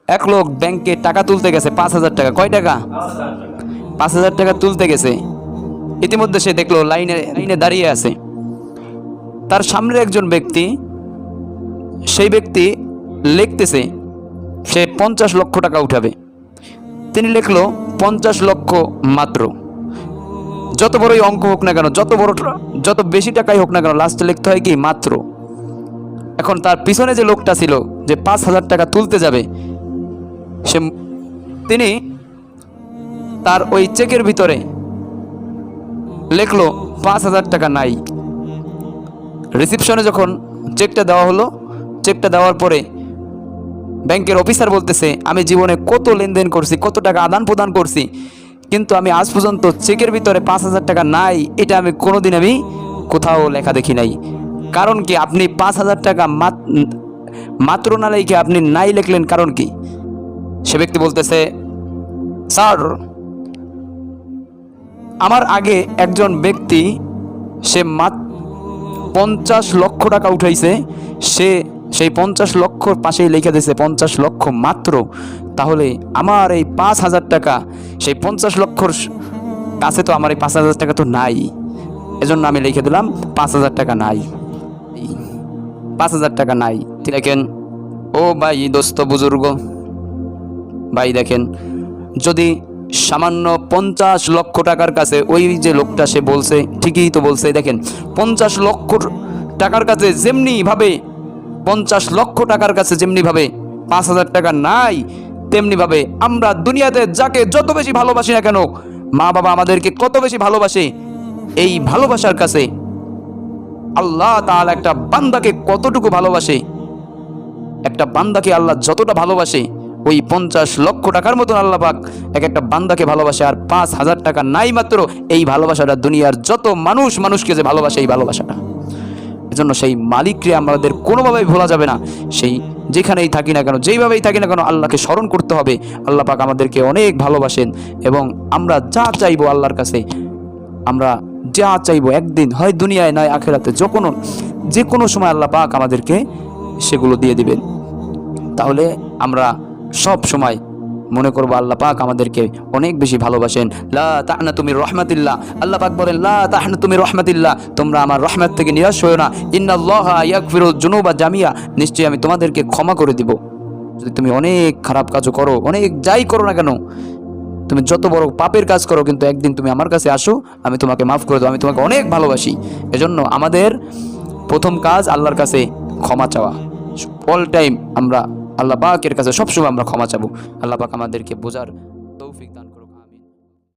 এক লোক ব্যাংকে টাকা তুলতে গেছে 5,000 টাকা। কয় টাকা? 5,000 টাকা তুলতে গেছে। ইতিমধ্যে সে দেখলো লাইনে লাইনে দাঁড়িয়ে আছে। তার সামনের একজন ব্যক্তি, সেই ব্যক্তি লিখতেছে সে 50 লক্ষ টাকা উঠাবে। তিনি লিখলো 50 লক্ষ মাত্র। যত বড়ই অঙ্ক হোক না কেন, যত বেশি টাকাই হোক না কেন, লাস্টে লিখতে হয় কি মাত্র। এখন তার পিছনে যে লোকটা ছিল যে 5,000 টাকা তুলতে যাবে, তিনি তার ওই চেকের ভিতরে লিখলো 5,000 টাকা নাই। রিসিপশনে যখন চেকটা দেওয়া হলো, চেকটা দেওয়ার পরে ব্যাংকের অফিসার বলতেছে, আমি জীবনে কত লেনদেন করছি, কত টাকা আদান প্রদান করছি, কিন্তু আমি আজ পর্যন্ত চেকের ভিতরে 5,000 টাকা নাই এটা আমি কোনোদিন আমি কোথাও লেখা দেখি নাই। কারণ কি? আপনি 5,000 টাকা মাত্র না লিখে আপনি নাই লিখলেন, কারণ কি? সে ব্যক্তি বলতেছে, স্যার, আমার আগে একজন ব্যক্তি সে 50 লক্ষ টাকা উঠাইছে, সে সেই 50 লক্ষর পাশেই লিখে দিয়েছে 50 লক্ষ মাত্র। তাহলে আমার এই 5,000 টাকা, সেই 50 লক্ষর কাছে তো আমার এই 5,000 টাকা তো নাই, এজন্য আমি লিখে দিলাম 5,000 টাকা নাই, 5,000 টাকা নাই। দেখেন ও ভাই, দোস্ত বুজুর্গ ভাই, দেখেন যদি সামান্য 50 লক্ষ টাকার কাছে ওই যে লোকটা সে বলছে, ঠিকই তো বলছে, দেখেন 50 লক্ষ টাকার কাছে যেমনি ভাবে 50 লক্ষ টাকার কাছে যেমনি ভাবে 5,000 টাকা নাই, তেমনি ভাবে আমরা দুনিয়াতে যাকে যত বেশি ভালোবাসি না কেন, মা বাবা আমাদেরকে কত বেশি ভালোবাসে, এই ভালোবাসার কাছে আল্লাহ তাআলা একটা বান্দাকে কতটুকু ভালোবাসে, একটা বান্দাকে আল্লাহ যতটা ভালোবাসে, ওই 50 লক্ষ টাকার মতন আল্লাহ পাক একটা বান্দাকে ভালোবাসে। আর 5,000 টাকা নাই মাত্র, এই ভালোবাসাটা দুনিয়ার যত মানুষকে যে ভালোবাসে, এই ভালোবাসাটা, এজন্য সেই মালিককে আমাদের কোনোভাবেই ভোলা যাবে না। সেই যেখানেই থাকি না কেন, যেইভাবেই থাকি না কেন, আল্লাহকে স্মরণ করতে হবে। আল্লাহ পাক আমাদেরকে অনেক ভালোবাসেন এবং আমরা যা চাইবো আল্লাহর কাছে, আমরা যা চাইবো একদিন হয় দুনিয়ায় নয় আখিরাতে, যে কোনো সময় আল্লাহ পাক আমাদেরকে সেগুলো দিয়ে দিবেন। তাহলে আমরা সব সময় মনে করবো আল্লাহ পাক আমাদেরকে অনেক বেশি ভালোবাসেন। লা তাহনাতু মির রাহমাতিল্লাহ, আল্লাহ পাক বলেন লা তাহনাতু মির রাহমাতিল্লাহ, তোমরা আমার রহমত থেকে নিরাশ হয়ো না। ইন্নাল্লাহা ইয়াগফিরুয যুনুবা জামিয়া, নিশ্চয়ই আমি তোমাদেরকে ক্ষমা করে দিব। যদি তুমি অনেক খারাপ কাজও করো, অনেক যাই করো না কেন, তুমি যত বড় পাপের কাজ করো, কিন্তু একদিন তুমি আমার কাছে আসো, আমি তোমাকে মাফ করে দেবো, আমি তোমাকে অনেক ভালোবাসি। এজন্য আমাদের প্রথম কাজ আল্লাহর কাছে ক্ষমা চাওয়া। অল টাইম আমরা আল্লাহ পাকের কাছে সবসময় আমরা ক্ষমা চাবো। আল্লাহ পাক আমাদেরকে বোঝার তৌফিক দান করুক।